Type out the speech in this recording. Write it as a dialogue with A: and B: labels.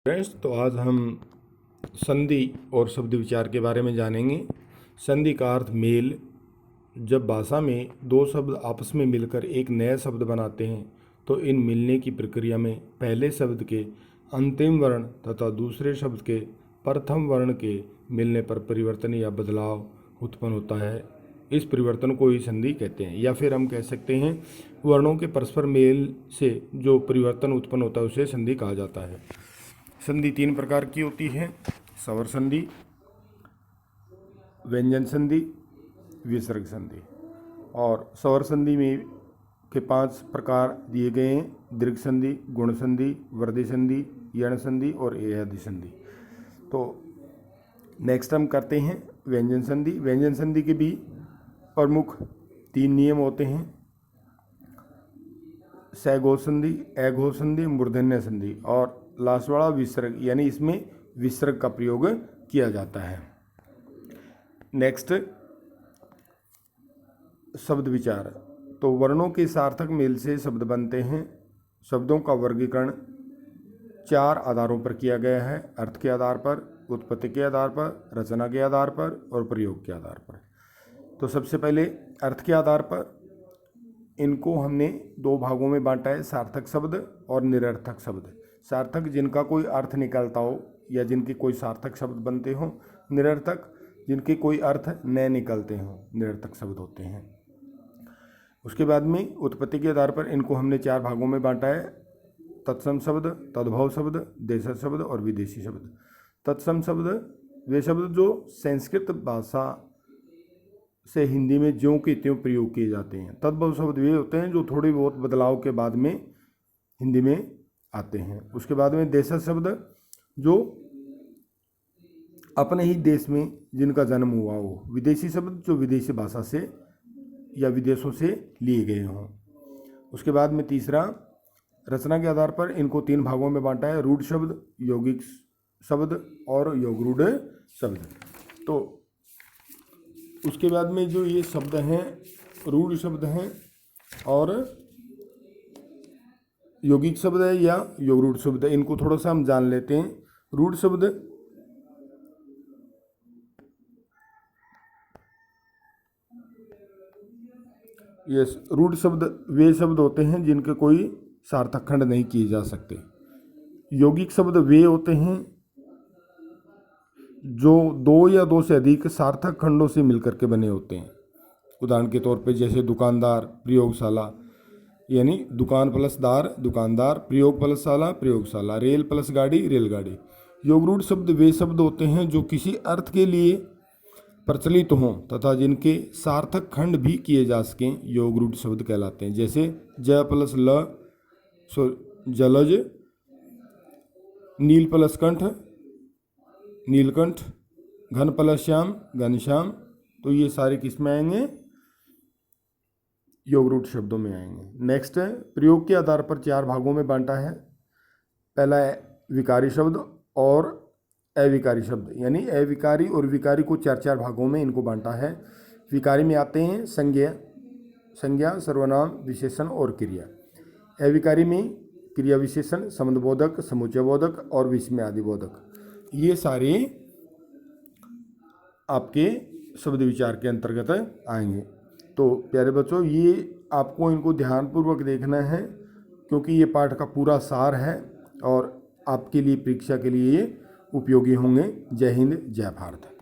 A: Friends, तो आज हम संधि और शब्द विचार के बारे में जानेंगे। संधि का अर्थ मेल। जब भाषा में दो शब्द आपस में मिलकर एक नया शब्द बनाते हैं तो इन मिलने की प्रक्रिया में पहले शब्द के अंतिम वर्ण तथा दूसरे शब्द के प्रथम वर्ण के मिलने पर परिवर्तन या बदलाव उत्पन्न होता है। इस परिवर्तन को ही संधि कहते हैं, या फिर हम कह सकते हैं वर्णों के परस्पर मेल से जो परिवर्तन उत्पन्न होता है उसे संधि कहा जाता है। संधि तीन प्रकार की होती है: स्वर संधि, व्यंजन संधि, विसर्ग संधि। और स्वर संधि में के 5 प्रकार दिए गए हैं: दीर्घ संधि, गुण संधि, वृद्धि संधि, यण संधि और एयादि संधि। तो नेक्स्ट हम करते हैं व्यंजन संधि। व्यंजन संधि के भी प्रमुख 3 नियम होते हैं: सघोष संधि, अघोष संधि, मूर्धन्य संधि। और लास्ट वाला विसर्ग, यानी इसमें विसर्ग का प्रयोग किया जाता है। नेक्स्ट, शब्द विचार। तो वर्णों के सार्थक मेल से शब्द बनते हैं। शब्दों का वर्गीकरण 4 आधारों पर किया गया है: अर्थ के आधार पर, उत्पत्ति के आधार पर, रचना के आधार पर और प्रयोग के आधार पर। तो सबसे पहले अर्थ के आधार पर इनको हमने 2 भागों में बांटा है: सार्थक शब्द और निरर्थक शब्द। सार्थक जिनका कोई अर्थ निकलता हो या जिनके कोई सार्थक शब्द बनते हो, निरर्थक जिनके कोई अर्थ न निकलते हो, निरर्थक शब्द होते हैं। उसके बाद में उत्पत्ति के आधार पर इनको हमने 4 भागों में बांटा है: तत्सम शब्द, तद्भव शब्द, देशज शब्द और विदेशी शब्द। तत्सम शब्द वे शब्द जो संस्कृत भाषा से हिंदी में ज्यों के त्यों प्रयोग किए जाते हैं। तद्भव शब्द वे होते हैं जो थोड़ी बहुत बदलाव के बाद में हिंदी में आते हैं। उसके बाद में देशज शब्द जो अपने ही देश में जिनका जन्म हुआ हो। विदेशी शब्द जो विदेशी भाषा से या विदेशों से लिए गए हों। उसके बाद में तीसरा, रचना के आधार पर इनको 3 भागों में बांटा है: रूढ़ शब्द, यौगिक शब्द और योगरूढ़ शब्द। तो उसके बाद में जो ये शब्द हैं, रूढ़ शब्द हैं और यौगिक शब्द है या योगरूढ़ शब्द है, इनको थोड़ा सा हम जान लेते हैं। रूढ़ शब्द रूढ़ शब्द वे शब्द होते हैं जिनके कोई सार्थक खंड नहीं किए जा सकते। यौगिक शब्द वे होते हैं जो 2 या 2 से अधिक सार्थक खंडों से मिलकर के बने होते हैं। उदाहरण के तौर पे जैसे दुकानदार, प्रयोगशाला, यानी दुकान प्लस दार, दुकानदार, प्रयोग प्लस शाला, प्रयोगशाला, रेल प्लस गाड़ी, रेलगाड़ी। योगरूढ़ शब्द वे शब्द होते हैं जो किसी अर्थ के लिए प्रचलित हों तथा जिनके सार्थक खंड भी किए जा सकें, योगरूढ़ शब्द कहलाते हैं। जैसे ज प्लस ल जलज, नील प्लस कंठ, नीलकंठ, घन प्लस श्याम, घनश्याम। तो ये सारे किस में आएंगे? योगरूढ़ शब्दों में आएंगे। नेक्स्ट है, प्रयोग के आधार पर 4 भागों में बांटा है। पहला है विकारी शब्द और अविकारी शब्द, यानी अविकारी और विकारी को 4 भागों में इनको बांटा है। विकारी में आते हैं संज्ञा, सर्वनाम, विशेषण और क्रिया। अविकारी में क्रिया विशेषण, संबंधबोधक, समुच्चयबोधक और विस्मयादिबोधक। ये सारे आपके शब्द विचार के अंतर्गत आएंगे। तो प्यारे बच्चों, ये आपको इनको ध्यानपूर्वक देखना है क्योंकि ये पाठ का पूरा सार है और आपके लिए परीक्षा के लिए ये उपयोगी होंगे। जय हिंद, जय भारत।